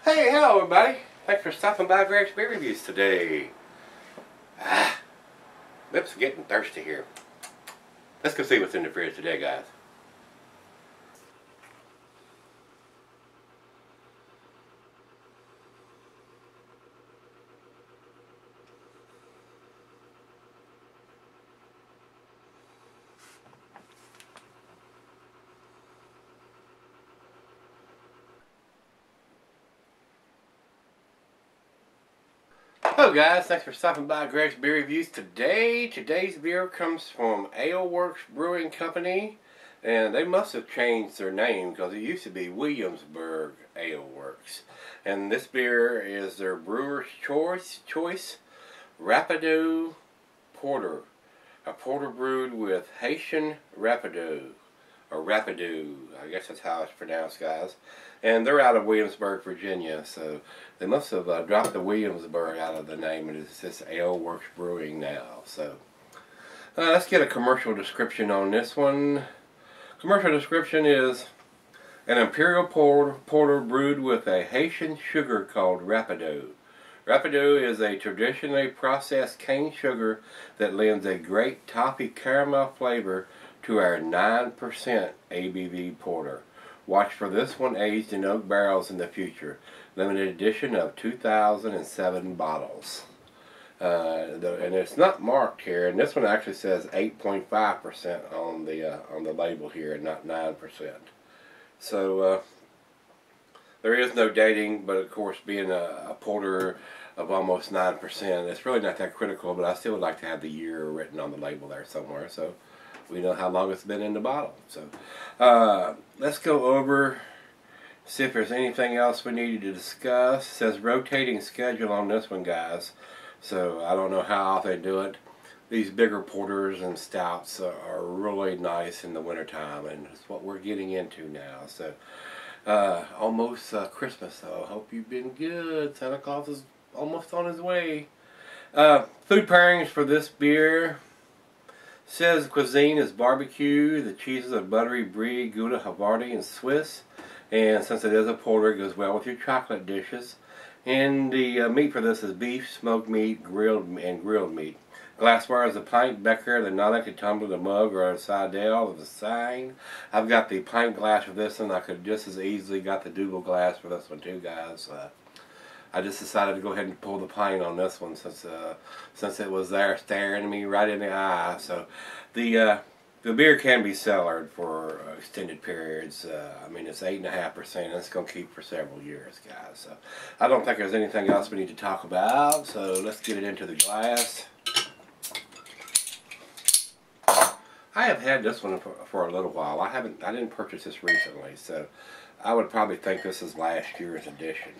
Hey, hello everybody. Thanks for stopping by Gregsbeerreviews today. Lips are getting thirsty here. Let's go see what's in the fridge today, guys. Hello guys, thanks for stopping by Gregsbeerreviews today. Today's beer comes from Alewerks Brewing Company, and they must have changed their name because it used to be Williamsburg Alewerks. And this beer is their Brewer's Choice Rapadou Porter. A porter brewed with Haitian Rapadou. Or Rapadou, I guess that's how it's pronounced, guys. And they're out of Williamsburg, Virginia, so they must have dropped the Williamsburg out of the name, and it's just Alewerks Brewing now. So let's get a commercial description on this one. Commercial description is an imperial porter brewed with a Haitian sugar called Rapadou. Rapadou is a traditionally processed cane sugar that lends a great toffee caramel flavor to our 9% ABV porter. Watch for this one aged in oak barrels in the future. Limited edition of 2007 bottles. And it's not marked here, and this one actually says 8.5% on the label here, and not 9%. So there is no dating, but of course, being a porter of almost 9%, it's really not that critical. But I still would like to have the year written on the label there somewhere, so we know how long it's been in the bottle. So let's go over, see if there's anything else we needed to discuss. It says rotating schedule on this one, guys. So I don't know how often they do it. These bigger porters and stouts are really nice in the wintertime, and it's what we're getting into now. So almost Christmas, so I hope you've been good. Santa Claus is almost on his way. Food pairings for this beer. Says cuisine is barbecue. The cheeses are buttery, brie, Gouda, Havarti, and Swiss. And since it is a porter, it goes well with your chocolate dishes. And the meat for this is beef, smoked meat, grilled meat. Glassware is a pint, becker, the non-empty tumbler, the mug, or a sidel of the sign. I've got the pint glass for this one. I could just as easily got the double glass for this one too, guys. I just decided to go ahead and pull the pint on this one since it was there staring me right in the eye. So the beer can be cellared for extended periods. I mean, it's 8.5%, and it's going to keep for several years, guys. So I don't think there's anything else we need to talk about. So let's get it into the glass. I have had this one for a little while. I didn't purchase this recently, so I would probably think this is last year's edition.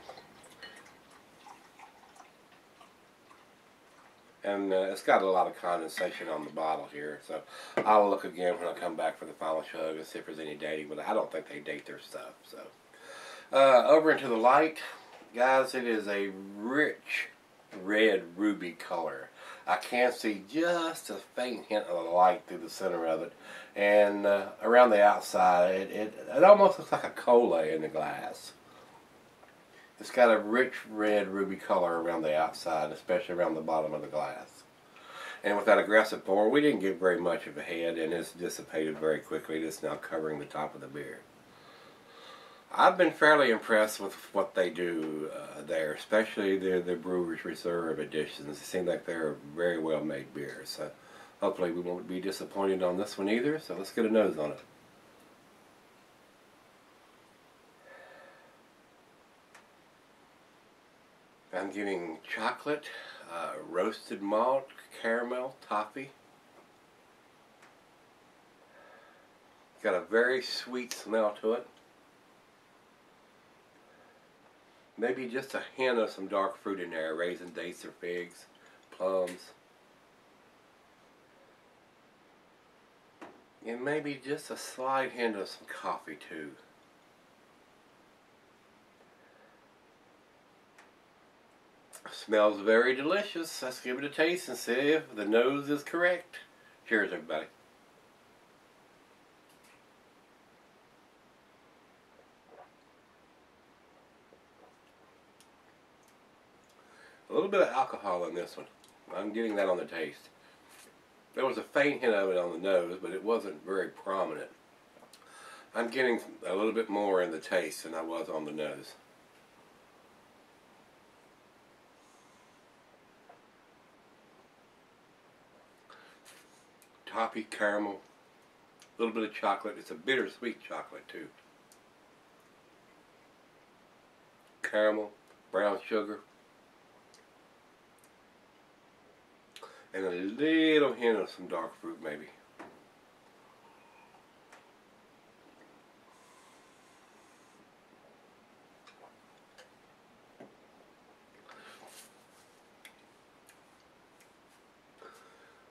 And it's got a lot of condensation on the bottle here, so I'll look again when I come back for the final chug and see if there's any dating, but I don't think they date their stuff. So over into the light, guys, it is a rich red ruby color. I can see just a faint hint of the light through the center of it, and around the outside, it almost looks like a cola in the glass. It's got a rich red ruby color around the outside, especially around the bottom of the glass. And with that aggressive pour, we didn't get very much of a head, and it's dissipated very quickly. It's now covering the top of the beer. I've been fairly impressed with what they do there, especially the Brewer's Reserve editions. It seems like they're very well made beers. So hopefully we won't be disappointed on this one either. So let's get a nose on it. I'm getting chocolate, roasted malt, caramel, toffee. It's got a very sweet smell to it. Maybe just a hint of some dark fruit in there, raisin, dates, or figs, plums. And maybe just a slight hint of some coffee too. Smells very delicious. Let's give it a taste and see if the nose is correct. Cheers, everybody. A little bit of alcohol in this one. I'm getting that on the taste. There was a faint hint of it on the nose, but it wasn't very prominent. I'm getting a little bit more in the taste than I was on the nose. Toffee, caramel, a little bit of chocolate. It's a bittersweet chocolate too. Caramel, brown sugar, and a little hint of some dark fruit maybe.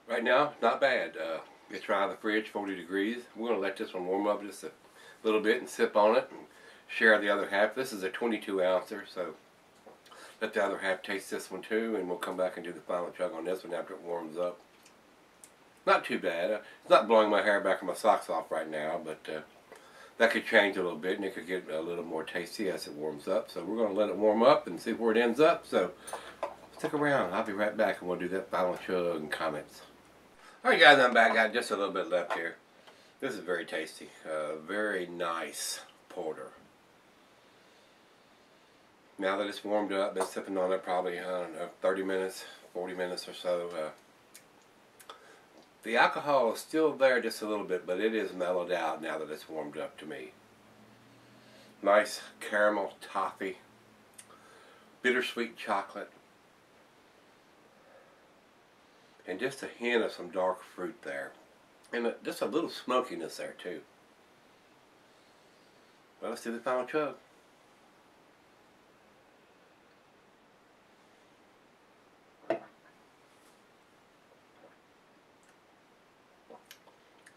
Right now, not bad. It's right out of the fridge, 40 degrees. We're going to let this one warm up just a little bit and sip on it and share the other half. This is a 22 ouncer, so let the other half taste this one too, and we'll come back and do the final chug on this one after it warms up. Not too bad. It's not blowing my hair back and my socks off right now, but that could change a little bit, and it could get a little more tasty as it warms up. So we're going to let it warm up and see where it ends up. So stick around. I'll be right back, and we'll do that final chug and comments. Alright guys, I'm back. Got just a little bit left here. This is very tasty. Very nice porter. Now that it's warmed up, been sipping on it probably, I don't know, 30 minutes, 40 minutes or so. The alcohol is still there just a little bit, but it is mellowed out now that it's warmed up to me. Nice caramel toffee, bittersweet chocolate, and just a hint of some dark fruit there. And just a little smokiness there too. Well, let's do the final chug.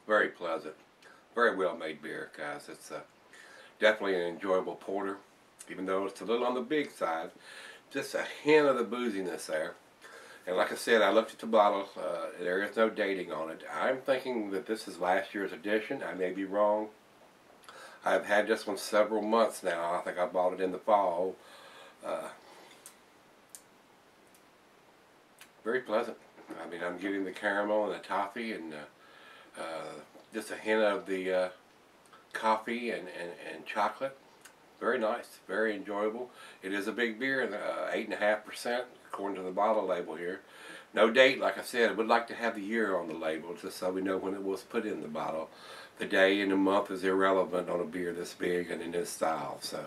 Very pleasant. Very well made beer, guys. It's definitely an enjoyable porter, even though it's a little on the big side. Just a hint of the booziness there. And like I said, I looked at the bottle. There is no dating on it. I'm thinking that this is last year's edition. I may be wrong. I've had this one several months now. I think I bought it in the fall. Very pleasant. I mean, I'm getting the caramel and the toffee and just a hint of the coffee and chocolate. Very nice, very enjoyable. It is a big beer, 8.5% according to the bottle label here. No date, like I said. I would like to have the year on the label just so we know when it was put in the bottle. The day and the month is irrelevant on a beer this big and in this style. So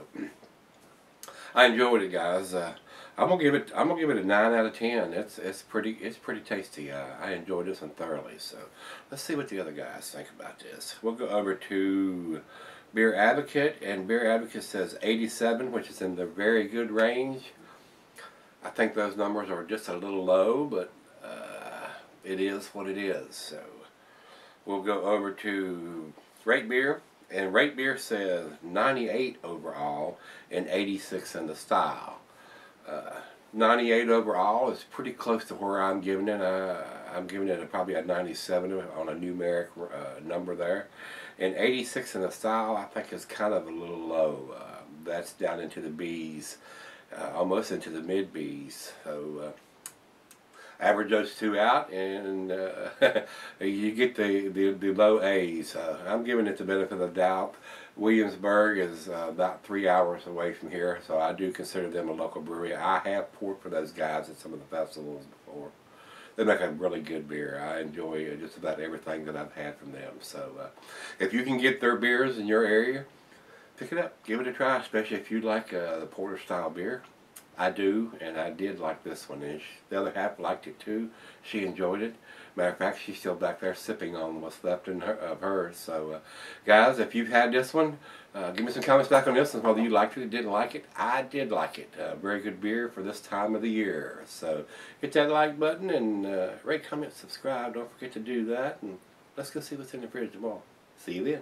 I enjoyed it, guys. I'm gonna give it a 9 out of 10. It's pretty tasty. I enjoyed this one thoroughly. So let's see what the other guys think about this. We'll go over to Beer Advocate, and Beer Advocate says 87, which is in the very good range. I think those numbers are just a little low, but it is what it is. So we'll go over to Rate Beer, and Rate Beer says 98 overall and 86 in the style. 98 overall is pretty close to where I'm giving it. I'm giving it probably a 97 on a numeric number there. And 86 in the style I think is kind of a little low. That's down into the B's, almost into the mid B's. So average those two out and you get the low A's. I'm giving it the benefit of the doubt. Williamsburg is about 3 hours away from here, so I do consider them a local brewery. I have poured for those guys at some of the festivals before. They make a really good beer. I enjoy just about everything that I've had from them. So if you can get their beers in your area, pick it up. Give it a try, especially if you like the porter style beer. I do, and I did like this one. And the other half liked it too. She enjoyed it. Matter of fact, she's still back there sipping on what's left of hers. So, guys, if you've had this one, give me some comments back on this one, whether you liked it or didn't like it. I did like it. Very good beer for this time of the year. So, hit that like button and rate, comment, subscribe. Don't forget to do that. And let's go see what's in the fridge tomorrow. See you then.